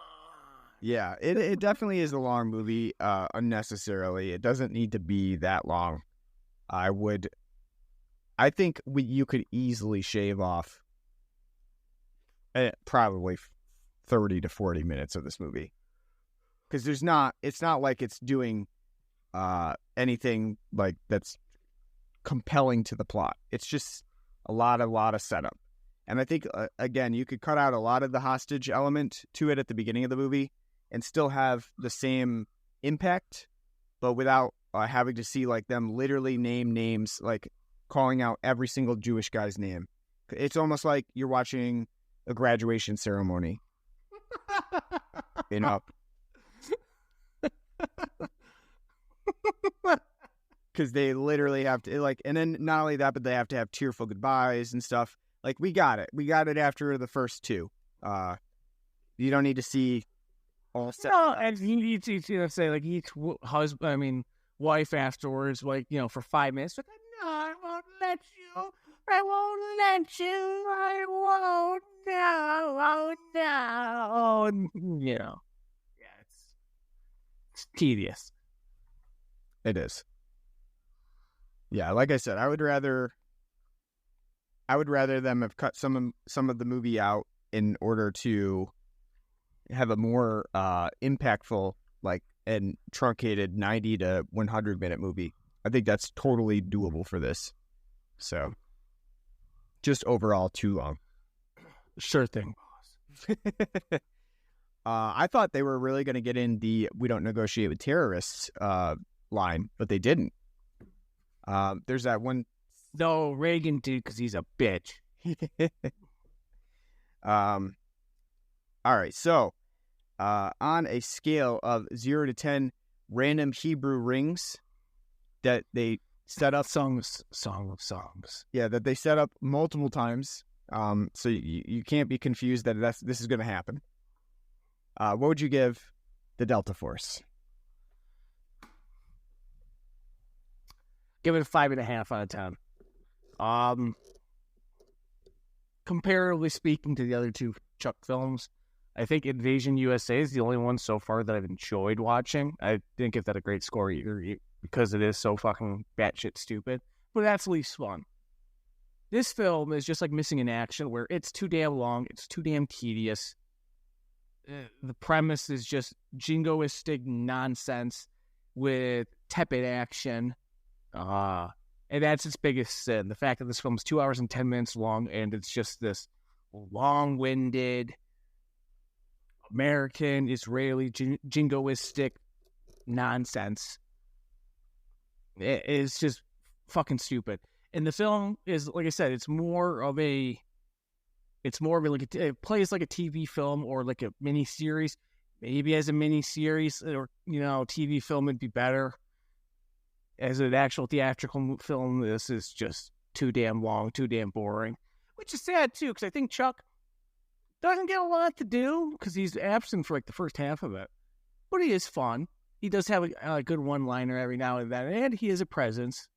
Yeah, it definitely is a long movie, unnecessarily. It doesn't need to be that long. I would I think you could easily shave off probably 30 to 40 minutes of this movie. Because it's not like it's doing anything like that's compelling to the plot. It's just a lot of setup. And I think, again, you could cut out a lot of the hostage element to it at the beginning of the movie and still have the same impact, but without having to see like them literally name names, like calling out every single Jewish guy's name. It's almost like you're watching a graduation ceremony. You know? Because they literally have to, like, and then not only that, but they have to have tearful goodbyes and stuff. Like, we got it. We got it after the first two. You don't need to see all seven. No, and you need to say, like, each wife afterwards, like, you know, for 5 minutes, like, no, I won't let you. I won't let you. I won't. No, no. And, you know, yeah, it's tedious. It is. Yeah, like I said, I would rather them have cut some of the movie out in order to have a more impactful, like, and truncated 90 to 100 minute movie. I think that's totally doable for this. So, just overall too long. Sure thing, boss. I thought they were really going to get in the "we don't negotiate with terrorists" line, but they didn't. There's that one. No, Reagan did because he's a bitch. All right, so on a scale of 0 to 10 random Hebrew rings that they set up, Song of songs. Yeah, that they set up multiple times. So you can't be confused that this is going to happen. What would you give the Delta Force? Give it a 5.5 out of 10. Comparatively speaking to the other two Chuck films, I think Invasion USA is the only one so far that I've enjoyed watching. I didn't give that a great score either because it is so fucking batshit stupid, but that's least fun. This film is just like Missing in Action, where it's too damn long, it's too damn tedious. The premise is just jingoistic nonsense with tepid action. And that's its biggest sin. The fact that this film is 2 hours and 10 minutes long, and it's just this long-winded American, Israeli, jingoistic nonsense. It's just fucking stupid. And the film is, like I said, it plays like a TV film or like a mini series. Maybe as a mini series or, you know, TV film would be better. As an actual theatrical film, this is just too damn long, too damn boring. Which is sad, too, because I think Chuck doesn't get a lot to do because he's absent for, like, the first half of it. But he is fun. He does have a good one-liner every now and then, and he is a presence.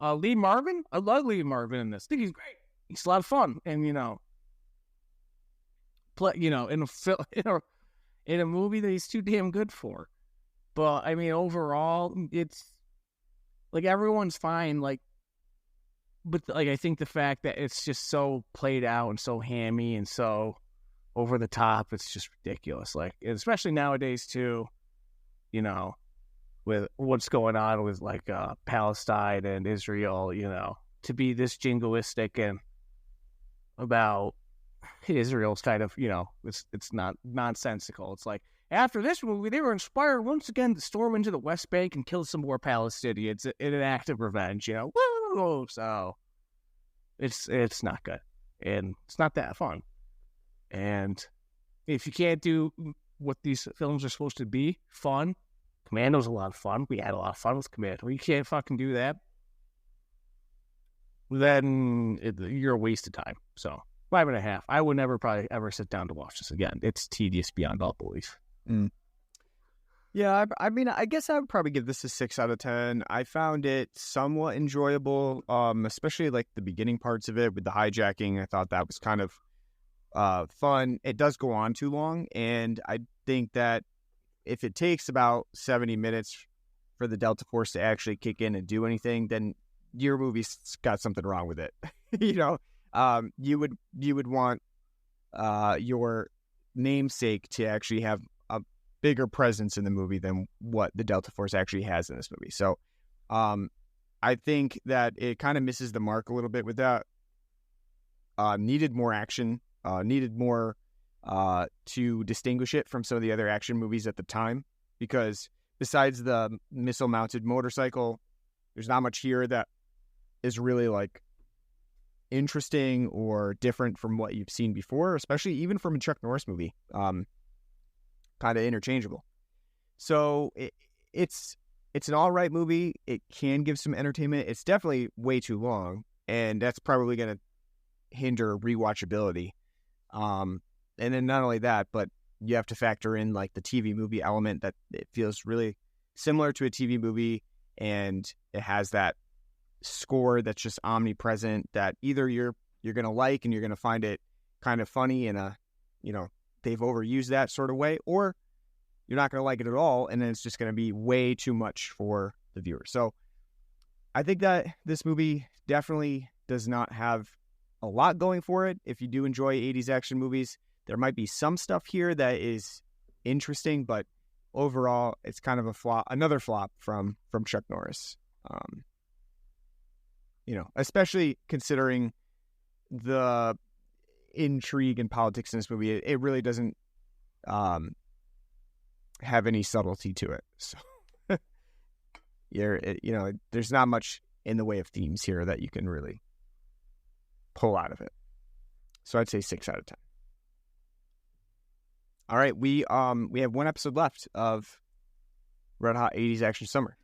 Lee Marvin? I love Lee Marvin in this. I think he's great. He's a lot of fun. And, you know, in a movie that he's too damn good for. But, I mean, overall, it's like, everyone's fine, like, but, like, I think the fact that it's just so played out and so hammy and so over the top, it's just ridiculous. Like, especially nowadays, too, you know, with what's going on with, like, Palestine and Israel, you know, to be this jingoistic and about Israel's kind of, you know, it's not nonsensical. It's like, after this movie, they were inspired once again to storm into the West Bank and kill some more Palestinians in an act of revenge, you know? Woo! So, it's not good. And it's not that fun. And if you can't do what these films are supposed to be, fun, Commando's a lot of fun. We had a lot of fun with Commando. You can't fucking do that, then you're a waste of time. So, 5.5. I would never probably ever sit down to watch this again. It's tedious beyond all belief. Yeah, I mean, I guess I would probably give this a 6 out of 10. I found it somewhat enjoyable, especially like the beginning parts of it with the hijacking. I thought that was kind of fun. It does go on too long, and I think that if it takes about 70 minutes for the Delta Force to actually kick in and do anything, then your movie's got something wrong with it. You would want your namesake to actually have a bigger presence in the movie than what the Delta Force actually has in this movie. So I think that it kind of misses the mark a little bit with that. Needed more action, needed more to distinguish it from some of the other action movies at the time, because besides the missile-mounted motorcycle, there's not much here that is really like interesting or different from what you've seen before, especially even from a Chuck Norris movie. Kind of interchangeable. So it's an all right movie. It can give some entertainment. It's definitely way too long, and that's probably going to hinder rewatchability. And then not only that, but you have to factor in like the TV movie element, that it feels really similar to a TV movie, and it has that score that's just omnipresent that either you're going to like and you're going to find it kind of funny in a, they've overused that sort of way, or you're not going to like it at all, and then it's just going to be way too much for the viewer. So I think that this movie definitely does not have a lot going for it. If you do enjoy 80s action movies, there might be some stuff here that is interesting, but overall, it's kind of a flop, another flop from Chuck Norris. Especially considering the intrigue and politics in this movie, it really doesn't have any subtlety to it. So, there's not much in the way of themes here that you can really pull out of it. So I'd say 6 out of 10. All right, we have one episode left of Red Hot 80s Action Summer.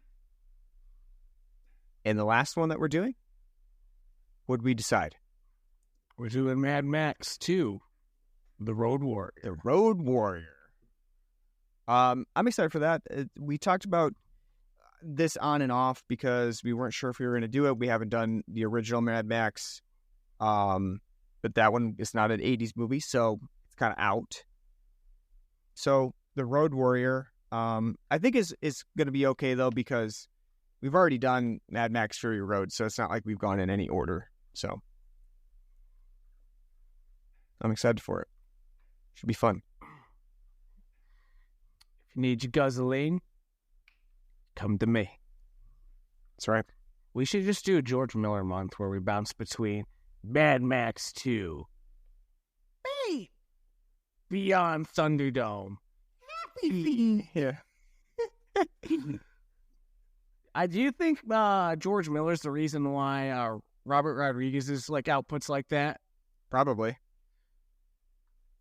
And the last one that we're doing, what did we decide? We're doing Mad Max 2, The Road Warrior. The Road Warrior. I'm excited for that. We talked about this on and off because we weren't sure if we were going to do it. We haven't done the original Mad Max, but that one is not an 80s movie, so it's kind of out. So The Road Warrior, I think is going to be okay, though, because we've already done Mad Max Fury Road, so it's not like we've gone in any order. So I'm excited for it. Should be fun. If you need your guzzling, come to me. That's right. We should just do a George Miller month where we bounce between Mad Max 2, hey, Beyond Thunderdome, Yeah. I do think George Miller's the reason why Robert Rodriguez's like outputs like that. Probably.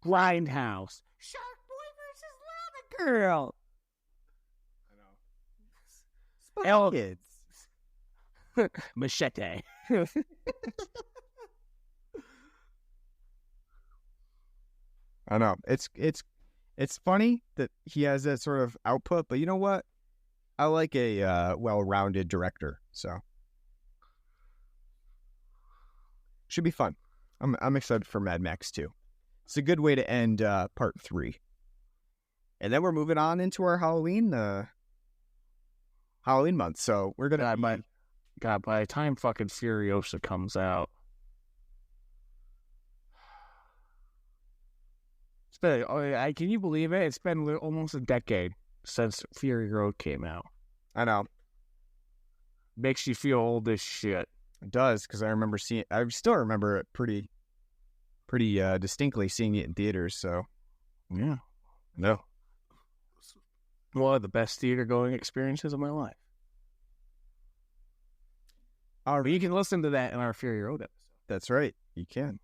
Grindhouse, Shark Boy versus Lava Girl. I know. Kids. Machete. I know. It's funny that he has that sort of output, but you know what? I like a well-rounded director, so should be fun. I'm excited for Mad Max 2. It's a good way to end part 3, and then we're moving on into our Halloween month. So we're gonna by the time fucking Furiosa comes out, it's been, can you believe it? It's been almost a decade since Fury Road came out. I know. Makes you feel old as shit. It does, because I still remember it pretty distinctly, seeing it in theaters. So yeah, no, one of the best theater going experiences of my life. All right, you can listen to that in our Fury Road episode. That's right, you can.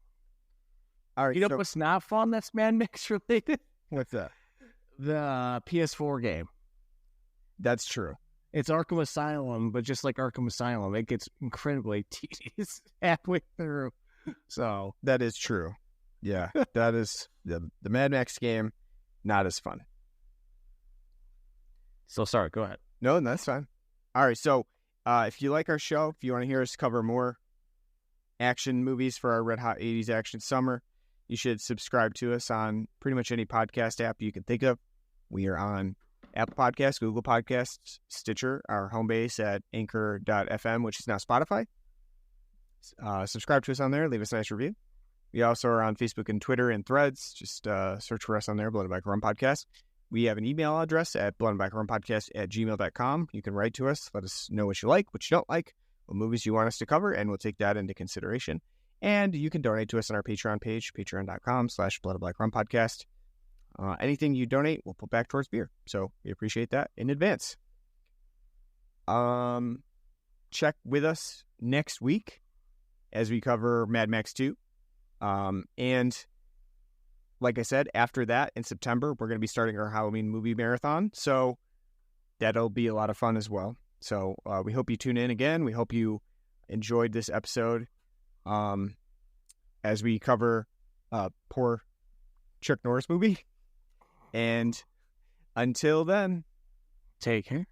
All right, you know what's not fun? That's Mad Max related. What's that? The PS4 game. That's true. It's Arkham Asylum, but just like Arkham Asylum, it gets incredibly tedious halfway through. So that is true. Yeah, that is the Mad Max game. Not as fun. So sorry. Go ahead. No, that's fine. All right. So if you like our show, if you want to hear us cover more action movies for our Red Hot 80s Action Summer, you should subscribe to us on pretty much any podcast app you can think of. We are on Apple Podcasts, Google Podcasts, Stitcher, our home base at anchor.fm, which is now Spotify. Subscribe to us on there. Leave us a nice review. We also are on Facebook and Twitter and Threads. Just search for us on there, Blood and Biker Rum Podcast. We have an email address at bloodandbikerrumpodcast@gmail.com. You can write to us. Let us know what you like, what you don't like, what movies you want us to cover, and we'll take that into consideration. And you can donate to us on our Patreon page, patreon.com/bloodandbikerrumpodcast. Anything you donate, we'll put back towards beer. So we appreciate that in advance. Check with us next week as we cover Mad Max 2. And like I said, after that in September, we're going to be starting our Halloween movie marathon. So that'll be a lot of fun as well. So we hope you tune in again. We hope you enjoyed this episode as we cover poor Chuck Norris movie. And until then, take care.